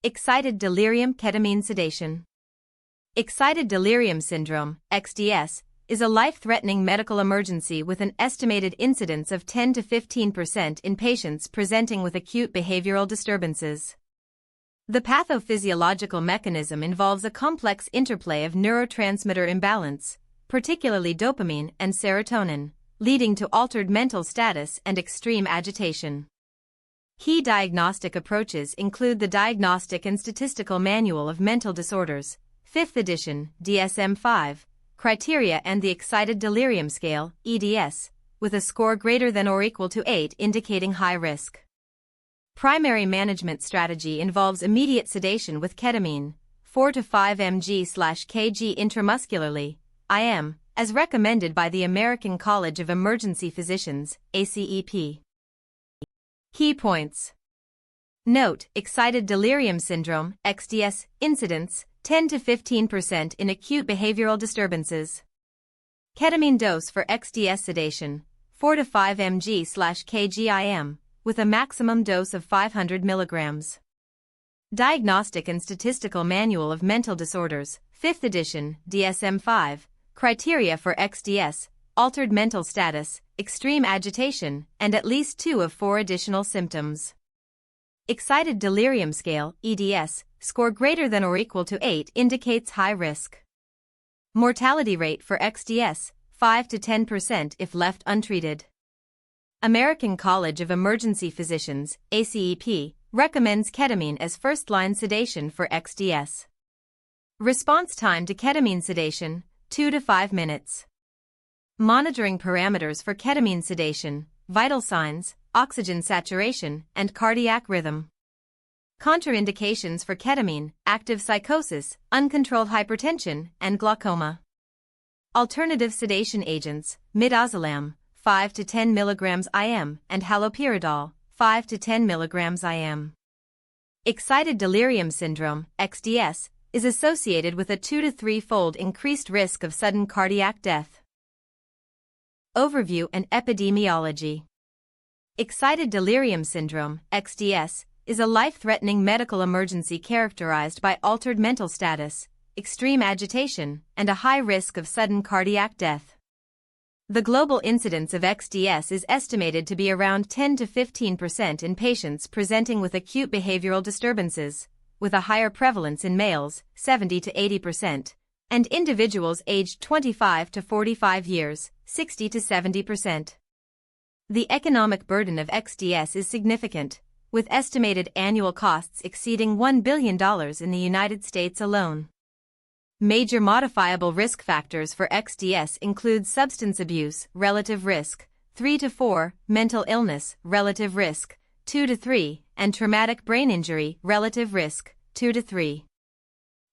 Excited delirium ketamine sedation. Excited delirium syndrome, ExDS, is a life-threatening medical emergency with an estimated incidence of 10 to 15% in patients presenting with acute behavioral disturbances. The pathophysiological mechanism involves a complex interplay of neurotransmitter imbalance, particularly dopamine and serotonin, leading to altered mental status and extreme agitation. Key diagnostic approaches include the Diagnostic and Statistical Manual of Mental Disorders, 5th edition, DSM-5, criteria and the Excited Delirium Scale, EDS, with a score greater than or equal to 8 indicating high risk. Primary management strategy involves immediate sedation with ketamine, 4 to 5 mg/kg intramuscularly, IM, as recommended by the American College of Emergency Physicians, ACEP. Key points. Note: Excited delirium syndrome, ExDS, incidence, 10 to 15% in acute behavioral disturbances. Ketamine dose for ExDS sedation, 4 to 5 mg/kg IM, with a maximum dose of 500 mg. Diagnostic and Statistical Manual of Mental Disorders, 5th edition, DSM-5, criteria for ExDS, altered mental status, extreme agitation, and at least 2 of 4 additional symptoms. Excited Delirium Scale, EDS, score greater than or equal to 8 indicates high risk. Mortality rate for ExDS, 5 to 10% if left untreated. American College of Emergency Physicians, ACEP, recommends ketamine as first-line sedation for ExDS. Response time to ketamine sedation, 2 to 5 minutes. Monitoring parameters for ketamine sedation, vital signs, oxygen saturation, and cardiac rhythm. Contraindications for ketamine, active psychosis, uncontrolled hypertension, and glaucoma. Alternative sedation agents, midazolam, 5 to 10 mg IM, and haloperidol, 5 to 10 mg IM. Excited delirium syndrome, ExDS, is associated with a 2 to 3-fold increased risk of sudden cardiac death. Overview and epidemiology. Excited delirium syndrome, ExDS, is a life-threatening medical emergency characterized by altered mental status, extreme agitation, and a high risk of sudden cardiac death. The global incidence of ExDS is estimated to be around 10 to 15% in patients presenting with acute behavioral disturbances, with a higher prevalence in males, 70 to 80%, and individuals aged 25 to 45 years, 60 to 70%. The economic burden of ExDS is significant, with estimated annual costs exceeding $1 billion in the United States alone. Major modifiable risk factors for ExDS include substance abuse, relative risk, 3 to 4, mental illness, relative risk, 2 to 3, and traumatic brain injury, relative risk, 2 to 3.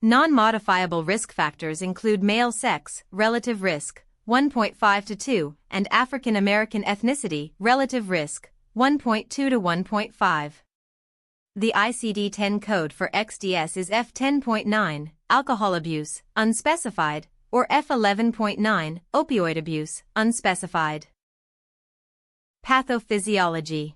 Non-modifiable risk factors include male sex, relative risk, 1.5 to 2, and African American ethnicity, relative risk, 1.2 to 1.5. The ICD-10 code for ExDS is F10.9, alcohol abuse, unspecified, or F11.9, opioid abuse, unspecified. Pathophysiology.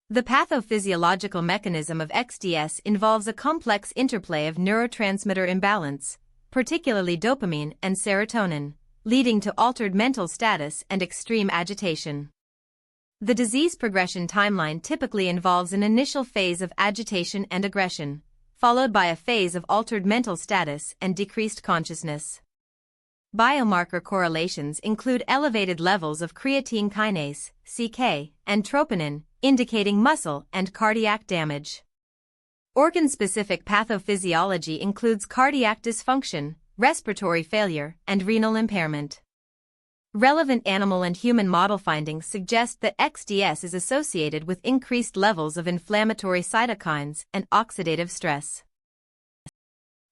The pathophysiological mechanism of ExDS involves a complex interplay of neurotransmitter imbalance, particularly dopamine and serotonin, leading to altered mental status and extreme agitation. The disease progression timeline typically involves an initial phase of agitation and aggression, followed by a phase of altered mental status and decreased consciousness. Biomarker correlations include elevated levels of creatine kinase, CK, and troponin, indicating muscle and cardiac damage. Organ-specific pathophysiology includes cardiac dysfunction, respiratory failure, and renal impairment. Relevant animal and human model findings suggest that ExDS is associated with increased levels of inflammatory cytokines and oxidative stress.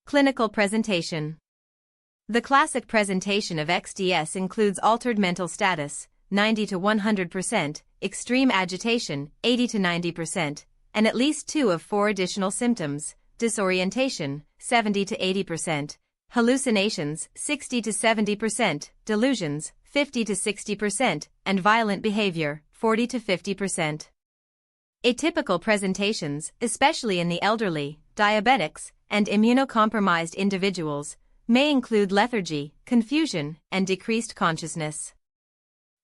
Clinical presentation. The classic presentation of ExDS includes altered mental status, 90 to 100%, extreme agitation, 80 to 90%, and at least 2 of 4 additional symptoms, disorientation, 70 to 80%, hallucinations, 60 to 70%, delusions, 50 to 60%, and violent behavior, 40 to 50%. Atypical presentations, especially in the elderly, diabetics, and immunocompromised individuals, may include lethargy, confusion, and decreased consciousness.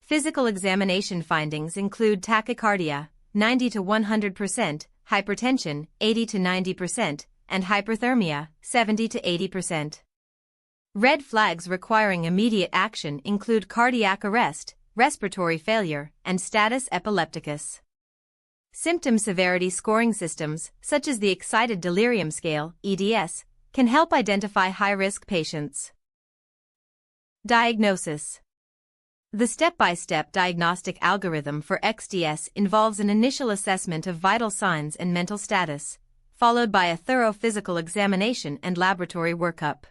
Physical examination findings include tachycardia, 90 to 100%, hypertension, 80 to 90%, and hyperthermia, 70 to 80%. Red flags requiring immediate action include cardiac arrest, respiratory failure, and status epilepticus. Symptom severity scoring systems, such as the Excited Delirium Scale, EDS, can help identify high-risk patients. Diagnosis. The step-by-step diagnostic algorithm for ExDS involves an initial assessment of vital signs and mental status, followed by a thorough physical examination and laboratory workup.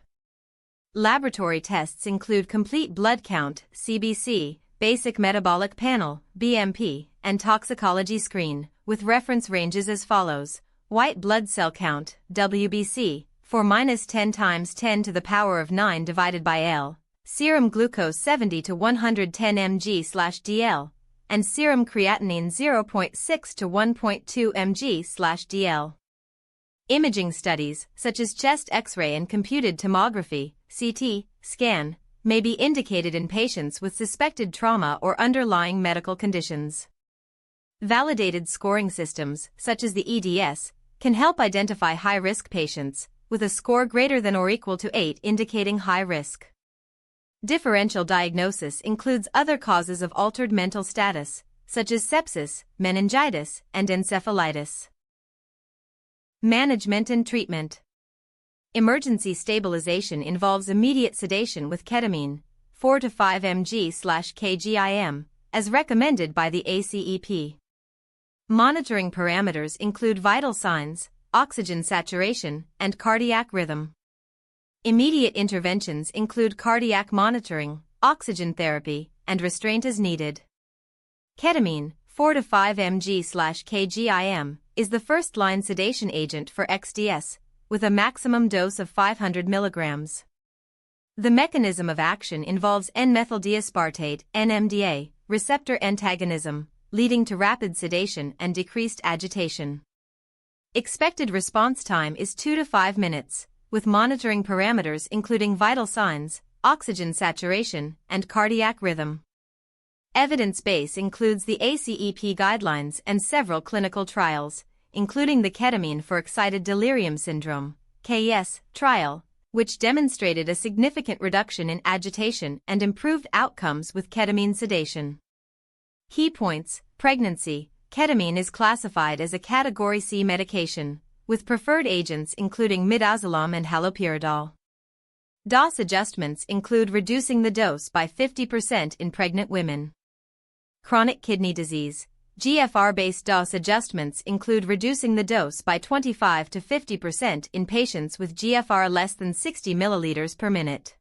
Laboratory tests include complete blood count, CBC, basic metabolic panel, BMP, and toxicology screen, with reference ranges as follows: white blood cell count, WBC, 4-10 times 10 to the power of 9 divided by L, serum glucose 70 to 110 mg/dl, and serum creatinine 0.6 to 1.2 mg/dl. Imaging studies, such as chest X-ray and computed tomography, CT, scan, may be indicated in patients with suspected trauma or underlying medical conditions. Validated scoring systems, such as the EDS, can help identify high-risk patients, with a score greater than or equal to 8 indicating high risk. Differential diagnosis includes other causes of altered mental status, such as sepsis, meningitis, and encephalitis. Management and treatment. Emergency stabilization involves immediate sedation with ketamine, 4 to 5 mg/kg/IM, as recommended by the ACEP. Monitoring parameters include vital signs, oxygen saturation, and cardiac rhythm. Immediate interventions include cardiac monitoring, oxygen therapy, and restraint as needed. Ketamine, 4 to 5 mg/kg/IM, is the first-line sedation agent for ExDS, with a maximum dose of 500 mg. The mechanism of action involves N-methyldieaspartate (NMDA) receptor antagonism, leading to rapid sedation and decreased agitation. Expected response time is 2 to 5 minutes, with monitoring parameters including vital signs, oxygen saturation, and cardiac rhythm. Evidence base includes the ACEP guidelines and several clinical trials, including the Ketamine for Excited Delirium Syndrome (KES) trial, which demonstrated a significant reduction in agitation and improved outcomes with ketamine sedation. Key points: pregnancy. Ketamine is classified as a Category C medication, with preferred agents including midazolam and haloperidol. Dose adjustments include reducing the dose by 50% in pregnant women. Chronic kidney disease. GFR-based dose adjustments include reducing the dose by 25 to 50% in patients with GFR less than 60 ml per minute.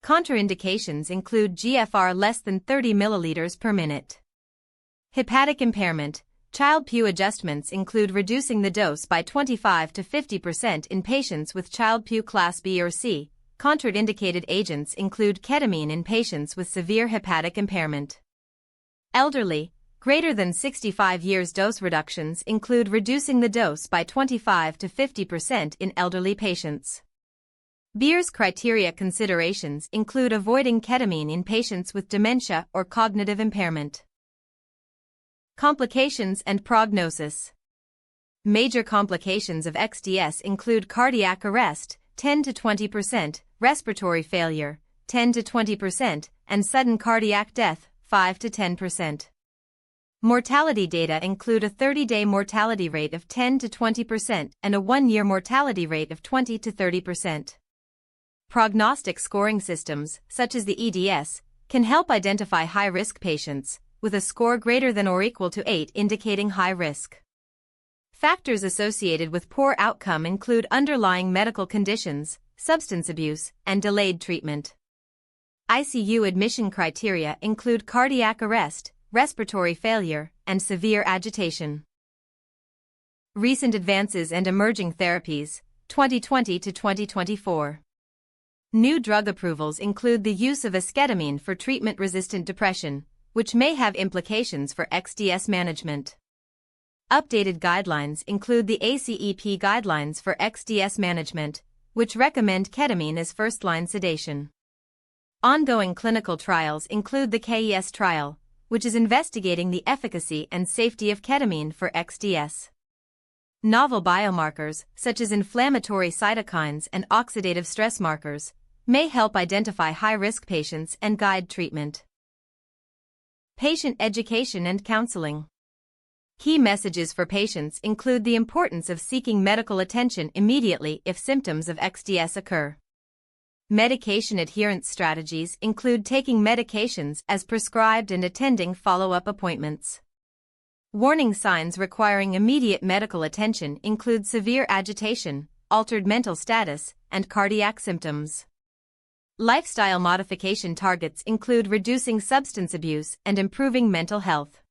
Contraindications include GFR less than 30 ml per minute. Hepatic impairment. Child-Pugh adjustments include reducing the dose by 25 to 50% in patients with Child-Pugh class B or C. Contraindicated agents include ketamine in patients with severe hepatic impairment. Elderly, greater than 65 years. Dose reductions include reducing the dose by 25 to 50% in elderly patients. Beer's criteria considerations include avoiding ketamine in patients with dementia or cognitive impairment. Complications and prognosis. Major complications of ExDS include cardiac arrest, 10 to 20%, respiratory failure, 10 to 20%, and sudden cardiac death, 5 to 10%. Mortality data include a 30-day mortality rate of 10 to 20% and a 1-year mortality rate of 20 to 30%. Prognostic scoring systems, such as the EDS, can help identify high-risk patients, with a score greater than or equal to 8 indicating high risk. Factors associated with poor outcome include underlying medical conditions, substance abuse, and delayed treatment. ICU admission criteria include cardiac arrest, respiratory failure, and severe agitation. Recent advances and emerging therapies, 2020 to 2024. New drug approvals include the use of esketamine for treatment-resistant depression, which may have implications for ExDS management. Updated guidelines include the ACEP guidelines for ExDS management, which recommend ketamine as first-line sedation. Ongoing clinical trials include the KES trial, which is investigating the efficacy and safety of ketamine for ExDS. Novel biomarkers, such as inflammatory cytokines and oxidative stress markers, may help identify high-risk patients and guide treatment. Patient education and counseling. Key messages for patients include the importance of seeking medical attention immediately if symptoms of ExDS occur. Medication adherence strategies include taking medications as prescribed and attending follow-up appointments. Warning signs requiring immediate medical attention include severe agitation, altered mental status, and cardiac symptoms. Lifestyle modification targets include reducing substance abuse and improving mental health.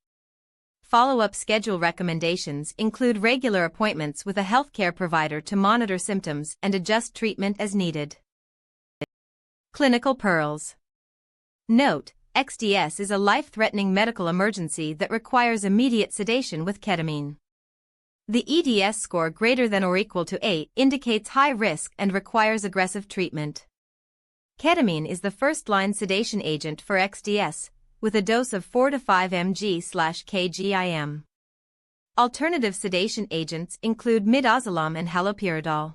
Follow-up schedule recommendations include regular appointments with a healthcare provider to monitor symptoms and adjust treatment as needed. Clinical pearls. Note: ExDS is a life-threatening medical emergency that requires immediate sedation with ketamine. The EDS score greater than or equal to 8 indicates high risk and requires aggressive treatment. Ketamine is the first-line sedation agent for ExDS, with a dose of 4 to 5 mg/kg/IM. Alternative sedation agents include midazolam and haloperidol.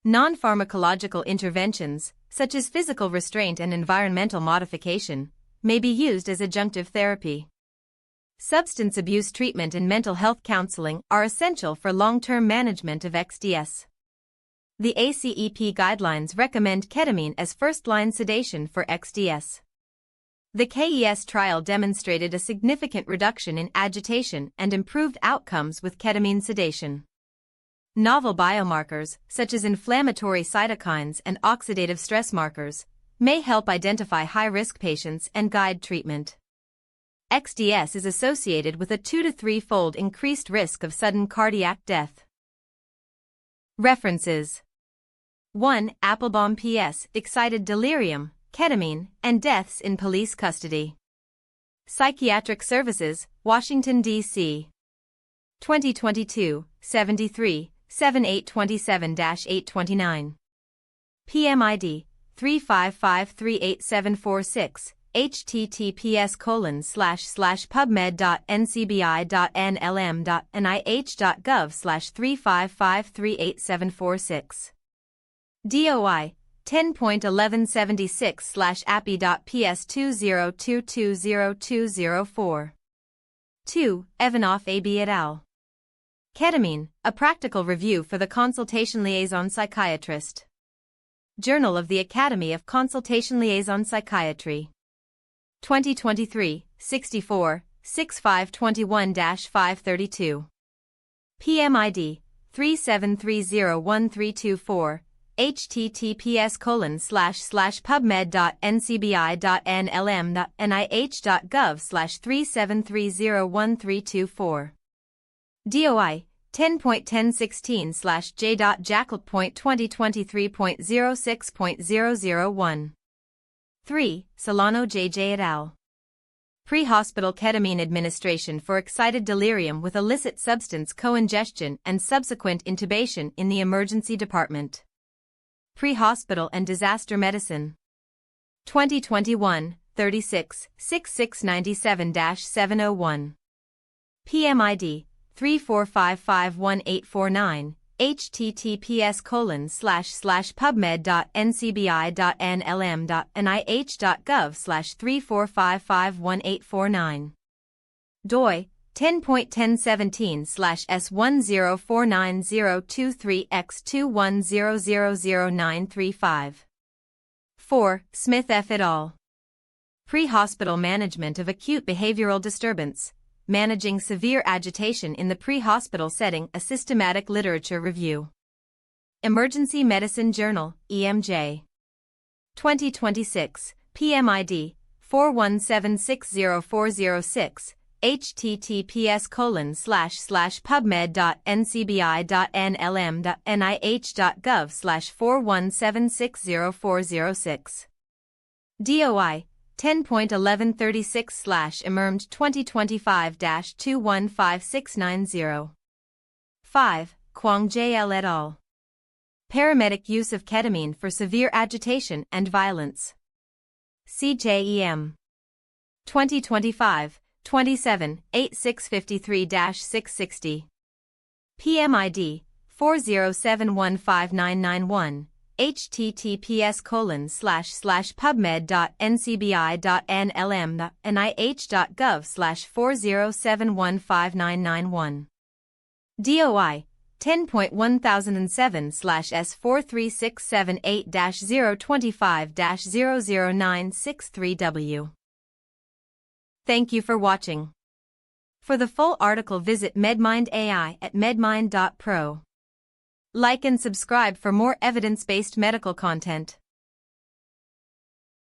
Non-pharmacological interventions, such as physical restraint and environmental modification, may be used as adjunctive therapy. Substance abuse treatment and mental health counseling are essential for long-term management of ExDS. The ACEP guidelines recommend ketamine as first-line sedation for ExDS. The KES trial demonstrated a significant reduction in agitation and improved outcomes with ketamine sedation. Novel biomarkers, such as inflammatory cytokines and oxidative stress markers, may help identify high-risk patients and guide treatment. ExDS is associated with a 2 to 3-fold increased risk of sudden cardiac death. References: 1. Applebaum P.S. Excited Delirium, Ketamine, and Deaths in Police Custody. Psychiatric Services, Washington, D.C. 2022, 73, 7827-829. PMID, 355384746, https://pubmed.ncbi.nlm.nih.gov/355384746. DOI 10.1176/API.PS202202004. 2. Evanoff A.B. et al. Ketamine, a practical review for the consultation liaison psychiatrist. Journal of the Academy of Consultation Liaison Psychiatry. 2023, 64, 6521-532. PMID, 37301324, https://pubmed.ncbi.nlm.nih.gov/3730134. DOI 10.1016/J.Jackal.2023.06.001. 3. Solano J.J. et al. Pre-hospital ketamine administration for excited delirium with illicit substance co-ingestion and subsequent intubation in the emergency department. Pre-hospital and disaster medicine. 2021, 36, 6697-701. PMID 34551849, https://pubmed.ncbi.nlm.nih.gov/345514849. DOI 10.1017/S10490223X210000935. 4. Smith F. et al. Pre-hospital management of acute behavioral disturbance, managing severe agitation in the pre-hospital setting, a systematic literature review. Emergency Medicine Journal, EMJ. 2026, PMID 41760406, https://pubmed.ncbi.nlm.nih.gov/417604006. DOI 10.1136/EMERMD 2025-215690. 5. Kwong J.L. et al. Paramedic use of ketamine for severe agitation and violence. CJEM. 2025, 27, 8653-660. PMID, 4071591, https://pubmed.ncbi.nlm.nih.gov/4071591. DOI 10.1007/S43678-025-00963W. Thank you for watching. For the full article, visit MedMind AI at medmind.pro. Like and subscribe for more evidence-based medical content.